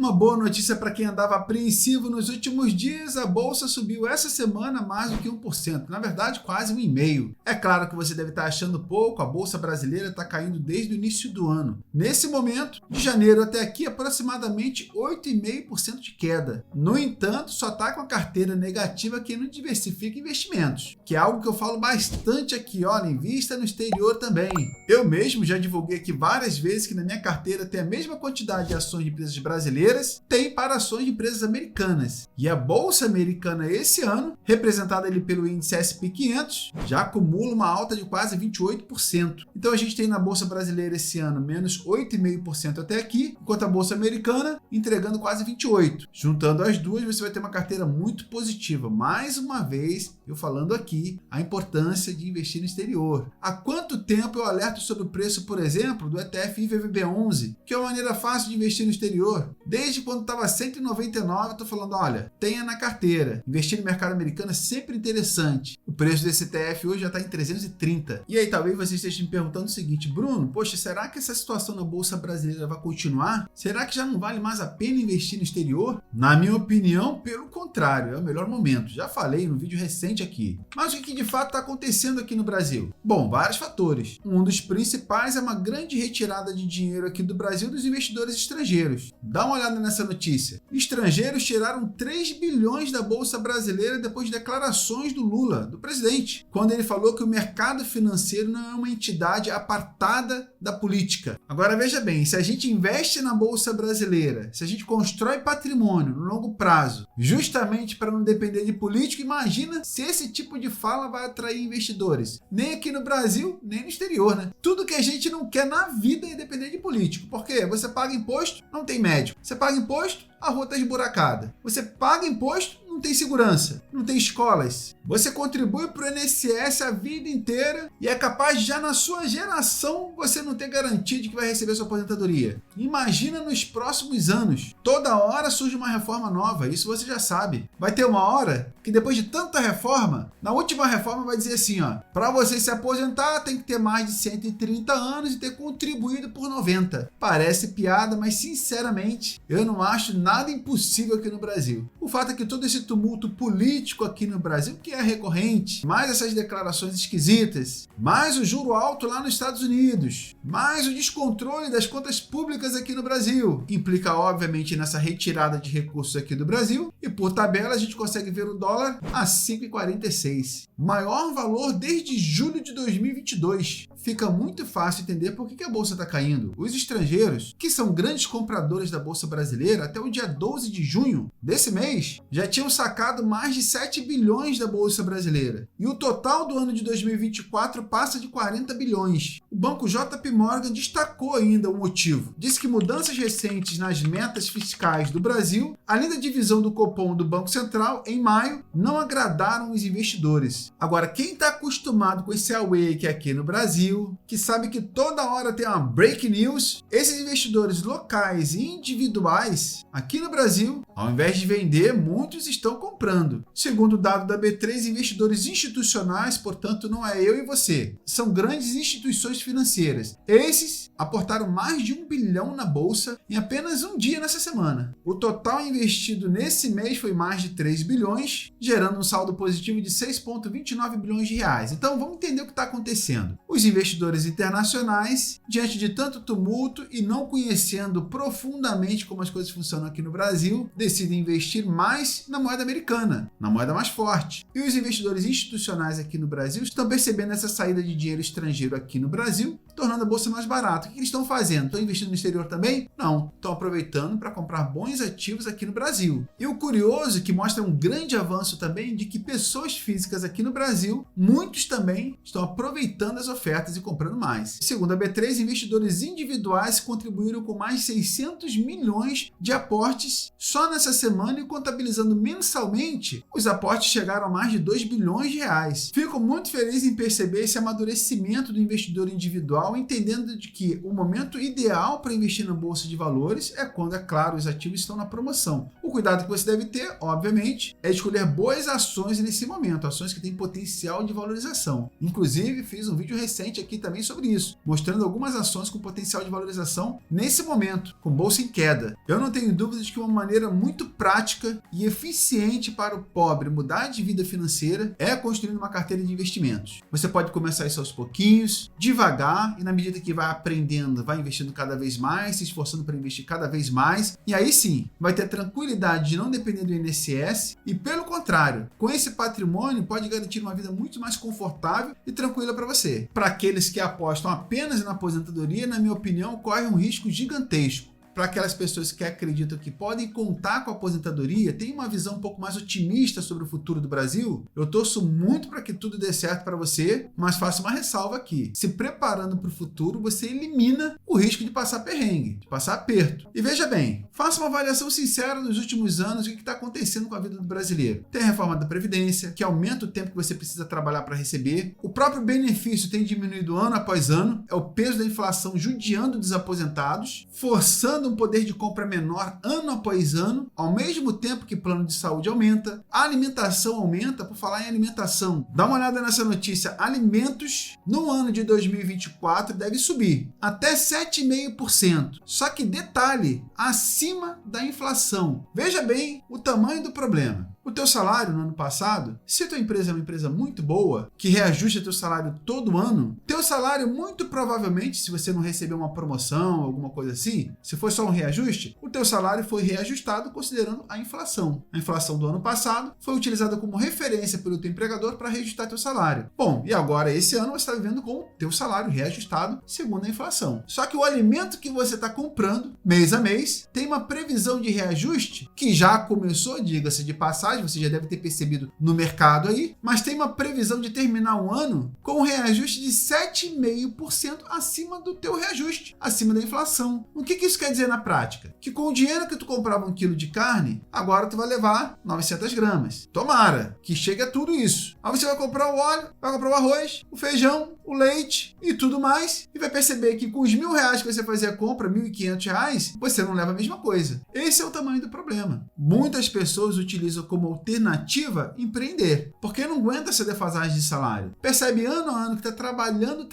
Uma boa notícia para quem andava apreensivo nos últimos dias: a bolsa subiu essa semana mais do que 1%, na verdade quase 1,5%. É claro que você deve estar achando pouco, a bolsa brasileira está caindo desde o início do ano. Nesse momento, de janeiro até aqui, aproximadamente 8,5% de queda. No entanto, só está com a carteira negativa quem não diversifica investimentos, que é algo que eu falo bastante aqui, olha, invista no exterior também. Eu mesmo já divulguei aqui várias vezes que na minha carteira tem a mesma quantidade de ações de empresas brasileiras, tem para ações de empresas americanas. E a bolsa americana esse ano, representada ali pelo índice S&P 500, já acumula uma alta de quase 28%. Então a gente tem na bolsa brasileira esse ano menos 8,5% até aqui, enquanto a bolsa americana entregando quase 28%. Juntando as duas, você vai ter uma carteira muito positiva. Mais uma vez, eu falando aqui a importância de investir no exterior. Há quanto tempo eu alerto sobre o preço, por exemplo, do ETF IVVB11, que é uma maneira fácil de investir no exterior? Desde quando estava 199, eu estou falando, olha, tenha na carteira. Investir no mercado americano é sempre interessante. O preço desse ETF hoje já está em 330. E aí talvez você esteja me perguntando o seguinte: Bruno, poxa, será que essa situação na bolsa brasileira vai continuar? Será que já não vale mais a pena investir no exterior? Na minha opinião, pelo contrário, é o melhor momento. Já falei no vídeo recente aqui. Mas o que de fato está acontecendo aqui no Brasil? Bom, vários fatores. Um dos principais é uma grande retirada de dinheiro aqui do Brasil dos investidores estrangeiros. Dá uma olhada nessa notícia. Estrangeiros tiraram 3 bilhões da bolsa brasileira depois de declarações do Lula, do presidente, quando ele falou que o mercado financeiro não é uma entidade apartada da política. Agora veja bem, se a gente investe na bolsa brasileira, se a gente constrói patrimônio no longo prazo, justamente para não depender de político, imagina se esse tipo de fala vai atrair investidores. Nem aqui no Brasil, nem no exterior, né? Tudo que a gente não quer na vida é depender de político. Por quê? Você paga imposto, não tem médico. Você paga imposto, a rua está esburacada. Você paga imposto, não tem segurança, não tem escolas. Você contribui para o INSS a vida inteira e é capaz de já na sua geração você não ter garantia de que vai receber sua aposentadoria. Imagina nos próximos anos. Toda hora surge uma reforma nova, isso você já sabe. Vai ter uma hora que depois de tanta reforma, na última reforma vai dizer assim, ó, para você se aposentar tem que ter mais de 130 anos e ter contribuído por 90. Parece piada, mas sinceramente eu não acho nada impossível aqui no Brasil. O fato é que todo esse tumulto político aqui no Brasil, que é recorrente, mais essas declarações esquisitas, mais o juro alto lá nos Estados Unidos, mais o descontrole das contas públicas aqui no Brasil, implica obviamente nessa retirada de recursos aqui do Brasil, e por tabela a gente consegue ver o dólar a 5,46, maior valor desde julho de 2022. Fica muito fácil entender por que a bolsa está caindo. Os estrangeiros, que são grandes compradores da bolsa brasileira, até o dia 12 de junho desse mês, já tinham sacado mais de 7 bilhões da bolsa brasileira. E o total do ano de 2024 passa de 40 bilhões. O banco JP Morgan destacou ainda o motivo. Disse que mudanças recentes nas metas fiscais do Brasil, além da divisão do Copom do Banco Central, em maio, não agradaram os investidores. Agora, quem está acostumado com esse away que é aqui no Brasil, que sabe que toda hora tem uma break news, esses investidores locais e individuais aqui no Brasil, ao invés de vender, muitos estão comprando. Segundo o dado da B3, investidores institucionais, portanto não é eu e você, são grandes instituições financeiras. Esses aportaram mais de 1 bilhão na bolsa em apenas um dia nessa semana. O total investido nesse mês foi mais de 3 bilhões, gerando um saldo positivo de 6,29 bilhões de reais. Então vamos entender o que está acontecendo. Os investidores internacionais, diante de tanto tumulto e não conhecendo profundamente como as coisas funcionam aqui no Brasil, decidem investir mais na moeda americana, na moeda mais forte. E os investidores institucionais aqui no Brasil estão percebendo essa saída de dinheiro estrangeiro aqui no Brasil, tornando a bolsa mais barata. O que eles estão fazendo? Estão investindo no exterior também? Não. Estão aproveitando para comprar bons ativos aqui no Brasil. E o curioso é que mostra um grande avanço também de que pessoas físicas aqui no Brasil, muitos também estão aproveitando as ofertas e comprando mais. Segundo a B3, investidores individuais contribuíram com mais de 600 milhões de aportes só nessa semana e contabilizando mensalmente, os aportes chegaram a mais de 2 bilhões de reais. Fico muito feliz em perceber esse amadurecimento do investidor individual pessoal entendendo de que o momento ideal para investir na bolsa de valores é quando, é claro, os ativos estão na promoção. O cuidado que você deve ter, obviamente, é escolher boas ações nesse momento, ações que têm potencial de valorização. Inclusive, fiz um vídeo recente aqui também sobre isso, mostrando algumas ações com potencial de valorização nesse momento, com bolsa em queda. Eu não tenho dúvida de que uma maneira muito prática e eficiente para o pobre mudar de vida financeira é construindo uma carteira de investimentos. Você pode começar isso aos pouquinhos, devagar, e na medida que vai aprendendo, vai investindo cada vez mais, se esforçando para investir cada vez mais, e aí sim, vai ter tranquilidade de não depender do INSS e, pelo contrário, com esse patrimônio pode garantir uma vida muito mais confortável e tranquila para você. Para aqueles que apostam apenas na aposentadoria, na minha opinião, corre um risco gigantesco. Para aquelas pessoas que acreditam que podem contar com a aposentadoria, tem uma visão um pouco mais otimista sobre o futuro do Brasil, eu torço muito para que tudo dê certo para você, mas faço uma ressalva aqui. Se preparando para o futuro, você elimina o risco de passar perrengue, de passar aperto. E veja bem, faça uma avaliação sincera nos últimos anos do que está acontecendo com a vida do brasileiro. Tem a reforma da Previdência, que aumenta o tempo que você precisa trabalhar para receber. O próprio benefício tem diminuído ano após ano. É o peso da inflação judiando dos aposentados, forçando um poder de compra menor ano após ano, ao mesmo tempo que o plano de saúde aumenta, a alimentação aumenta. Por falar em alimentação, dá uma olhada nessa notícia: alimentos no ano de 2024 deve subir até 7,5%. Só que detalhe, acima da inflação. Veja bem o tamanho do problema. O teu salário no ano passado, se a tua empresa é uma empresa muito boa, que reajusta teu salário todo ano, teu salário muito provavelmente, se você não recebeu uma promoção, alguma coisa assim, se for só um reajuste, o teu salário foi reajustado considerando a inflação. A inflação do ano passado foi utilizada como referência pelo teu empregador para reajustar teu salário. Bom, e agora esse ano você está vivendo com o teu salário reajustado segundo a inflação. Só que o alimento que você está comprando mês a mês tem uma previsão de reajuste que já começou, diga-se de passagem, você já deve ter percebido no mercado aí, mas tem uma previsão de terminar o ano com um reajuste de 7,5% acima do teu reajuste, acima da inflação. O que isso quer dizer na prática? Que com o dinheiro que tu comprava 1 quilo de carne, agora tu vai levar 900 gramas. Tomara que chegue a tudo isso. Aí você vai comprar o óleo, vai comprar o arroz, o feijão, o leite e tudo mais, e vai perceber que com os R$1.000 que você fazia a compra, R$1.500, você não leva a mesma coisa. Esse é o tamanho do problema. Muitas pessoas utilizam como alternativa empreender, porque não aguenta essa defasagem de salário. Percebe ano a ano que está trabalhando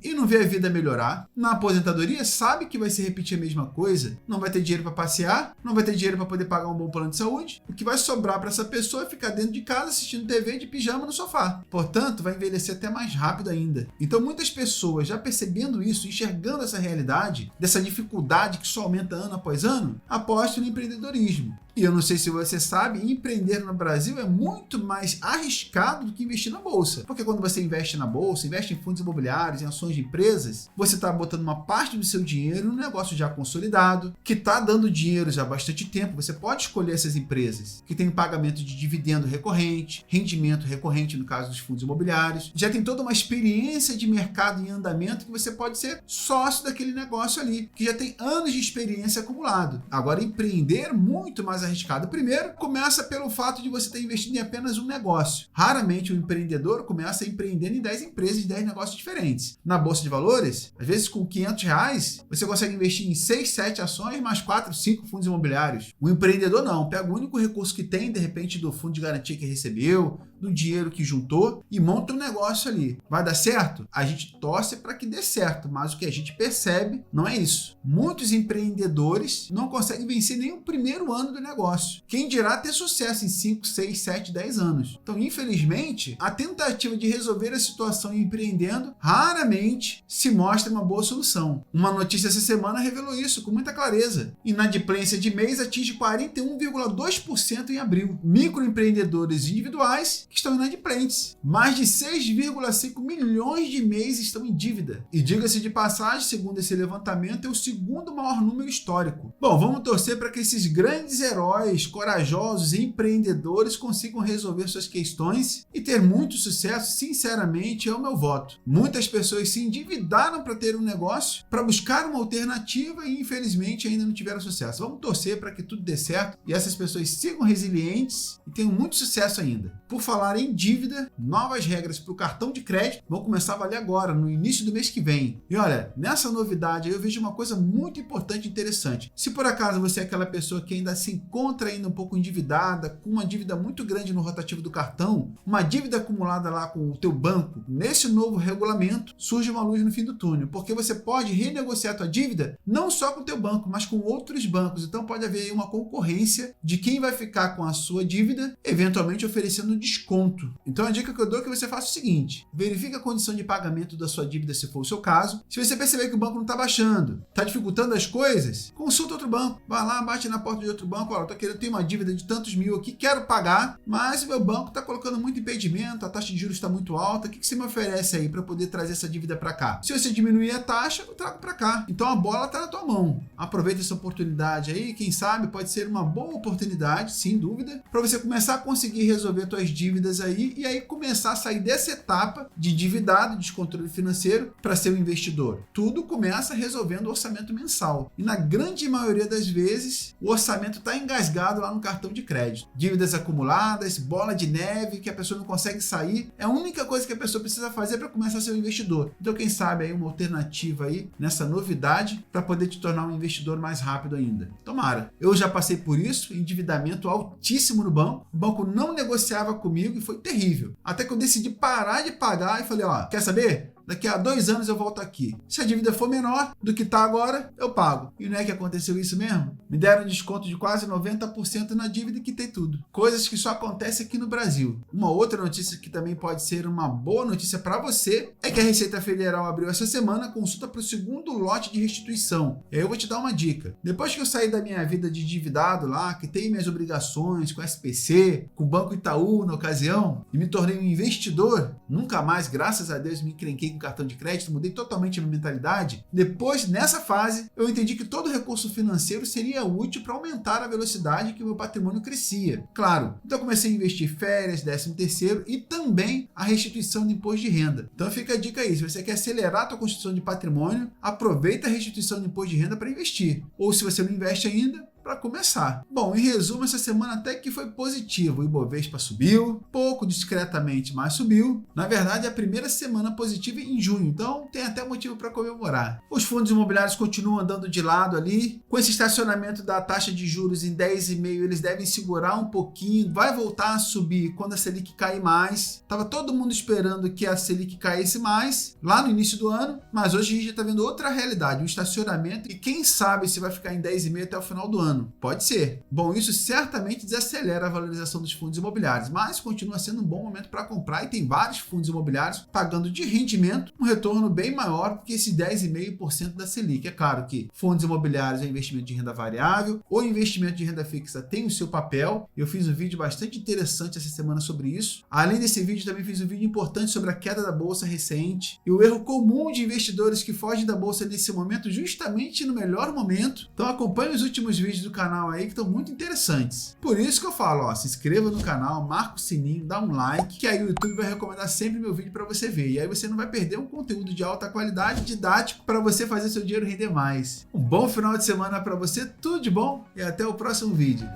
e não vê a vida melhorar. Na aposentadoria sabe que vai se repetir a mesma coisa, não vai ter dinheiro para passear, não vai ter dinheiro para poder pagar um bom plano de saúde. O que vai sobrar para essa pessoa é ficar dentro de casa assistindo TV de pijama no sofá. Portanto, vai envelhecer até mais rápido ainda. Então, muitas pessoas já percebendo isso, enxergando essa realidade, dessa dificuldade que só aumenta ano após ano, apostam no empreendedorismo. E eu não sei se você sabe, empreender no Brasil é muito mais arriscado do que investir na bolsa. Porque quando você investe na bolsa, investe em fundos imobiliários, em ações de empresas, você está botando uma parte do seu dinheiro num negócio já consolidado, que está dando dinheiro já há bastante tempo. Você pode escolher essas empresas que têm pagamento de dividendo recorrente, rendimento recorrente no caso dos fundos imobiliários. Já tem toda uma experiência de mercado em andamento que você pode ser sócio daquele negócio ali, que já tem anos de experiência acumulado. Agora, empreender muito mais arriscado. Primeiro, começa pelo fato de você ter investido em apenas um negócio. Raramente o empreendedor começa empreendendo em 10 empresas, 10 negócios diferentes. Na Bolsa de Valores, às vezes com R$500, você consegue investir em 6, 7 ações, mais 4, 5 fundos imobiliários. O empreendedor não, pega o único recurso que tem, de repente do fundo de garantia que recebeu, do dinheiro que juntou e monta um negócio ali. Vai dar certo? A gente torce para que dê certo, mas o que a gente percebe não é isso. Muitos empreendedores não conseguem vencer nem o primeiro ano do negócio. Quem dirá ter sucesso em 5, 6, 7, 10 anos. Então, infelizmente, a tentativa de resolver a situação empreendendo raramente se mostra uma boa solução. Uma notícia essa semana revelou isso com muita clareza. Inadimplência de mês atinge 41,2% em abril. Microempreendedores individuais que estão inadimplentes. Mais de 6,5 milhões de mês estão em dívida. E diga-se de passagem, segundo esse levantamento, é o segundo maior número histórico. Bom, vamos torcer para que esses grandes heróis corajosos corajosos e empreendedores consigam resolver suas questões e ter muito sucesso, sinceramente, é o meu voto. Muitas pessoas se endividaram para ter um negócio, para buscar uma alternativa e, infelizmente, ainda não tiveram sucesso. Vamos torcer para que tudo dê certo e essas pessoas sigam resilientes e tenham muito sucesso ainda. Por falar em dívida, novas regras para o cartão de crédito vão começar a valer agora, no início do mês que vem. E olha, nessa novidade eu vejo uma coisa muito importante e interessante. Se por acaso você é aquela pessoa que ainda se encontra ainda um pouco endividada, com uma dívida muito grande no rotativo do cartão, uma dívida acumulada lá com o teu banco, nesse novo regulamento surge uma luz no fim do túnel, porque você pode renegociar a tua dívida não só com o teu banco, mas com outros bancos. Então pode haver aí uma concorrência de quem vai ficar com a sua dívida, eventualmente oferecendo desconto. Então a dica que eu dou é que você faça o seguinte: verifique a condição de pagamento da sua dívida, se for o seu caso. Se você perceber que o banco não está baixando, está dificultando as coisas, consulta outro banco. Vai lá, bate na porta de outro banco. Olha, eu tenho uma dívida de tantos mil aqui, quero pagar, mas o meu banco está colocando muito impedimento, a taxa de juros está muito alta. O que você me oferece aí para poder trazer essa dívida para cá? Se você diminuir a taxa, eu trago para cá. Então a bola está na tua mão. Aproveita essa oportunidade aí, quem sabe pode ser uma boa oportunidade, sem dúvida, para você começar a conseguir resolver suas dívidas aí e aí começar a sair dessa etapa de endividado, de descontrole financeiro, para ser um investidor. Tudo começa resolvendo o orçamento mensal. E na grande maioria das vezes, o orçamento está engasgado lá no cartão de crédito. Dívidas acumuladas, bola de neve, que a pessoa não consegue sair. É a única coisa que a pessoa precisa fazer para começar a ser um investidor. Então, quem sabe aí uma alternativa aí nessa novidade para poder te tornar um investidor mais rápido ainda. Tomara. Eu já passei por isso, endividamento altíssimo no banco. O banco não negociava comigo e foi terrível. Até que eu decidi parar de pagar e falei, ó, quer saber? Daqui a 2 anos eu volto aqui. Se a dívida for menor do que está agora, eu pago. E não é que aconteceu isso mesmo? Me deram um desconto de quase 90% na dívida e quitei tudo. Coisas que só acontecem aqui no Brasil. Uma outra notícia que também pode ser uma boa notícia para você é que a Receita Federal abriu essa semana a consulta para o segundo lote de restituição. E aí eu vou te dar uma dica. Depois que eu saí da minha vida de endividado lá, que tem minhas obrigações com SPC, com o Banco Itaú na ocasião, e me tornei um investidor, nunca mais, graças a Deus, me encrenquei com cartão de crédito, mudei totalmente a minha mentalidade. Depois, nessa fase, eu entendi que todo recurso financeiro seria útil para aumentar a velocidade que o meu patrimônio crescia. Claro, então eu comecei a investir férias, 13º e também a restituição de imposto de renda. Então fica a dica aí, se você quer acelerar a tua construção de patrimônio, aproveita a restituição de imposto de renda para investir. Ou se você não investe ainda, para começar. Bom, em resumo, essa semana até que foi positivo. O Ibovespa subiu, pouco discretamente, mas subiu. Na verdade, é a primeira semana positiva em junho, então tem até motivo para comemorar. Os fundos imobiliários continuam andando de lado ali. Com esse estacionamento da taxa de juros em 10,5, eles devem segurar um pouquinho. Vai voltar a subir quando a Selic cair mais. Tava todo mundo esperando que a Selic caísse mais lá no início do ano, mas hoje a gente já está vendo outra realidade, um estacionamento, e quem sabe se vai ficar em 10,5 até o final do ano. Pode ser. Bom, isso certamente desacelera a valorização dos fundos imobiliários, mas continua sendo um bom momento para comprar e tem vários fundos imobiliários pagando de rendimento um retorno bem maior do que esse 10,5% da Selic. É claro que fundos imobiliários é investimento de renda variável ou investimento de renda fixa tem o seu papel. Eu fiz um vídeo bastante interessante essa semana sobre isso. Além desse vídeo, também fiz um vídeo importante sobre a queda da bolsa recente e o erro comum de investidores que fogem da bolsa nesse momento, justamente no melhor momento. Então acompanhe os últimos vídeos do canal aí que estão muito interessantes. Por isso que eu falo, ó, se inscreva no canal, marca o sininho, dá um like, que aí o YouTube vai recomendar sempre meu vídeo para você ver. E aí você não vai perder um conteúdo de alta qualidade, didático, para você fazer seu dinheiro render mais. Um bom final de semana para você, tudo de bom e até o próximo vídeo.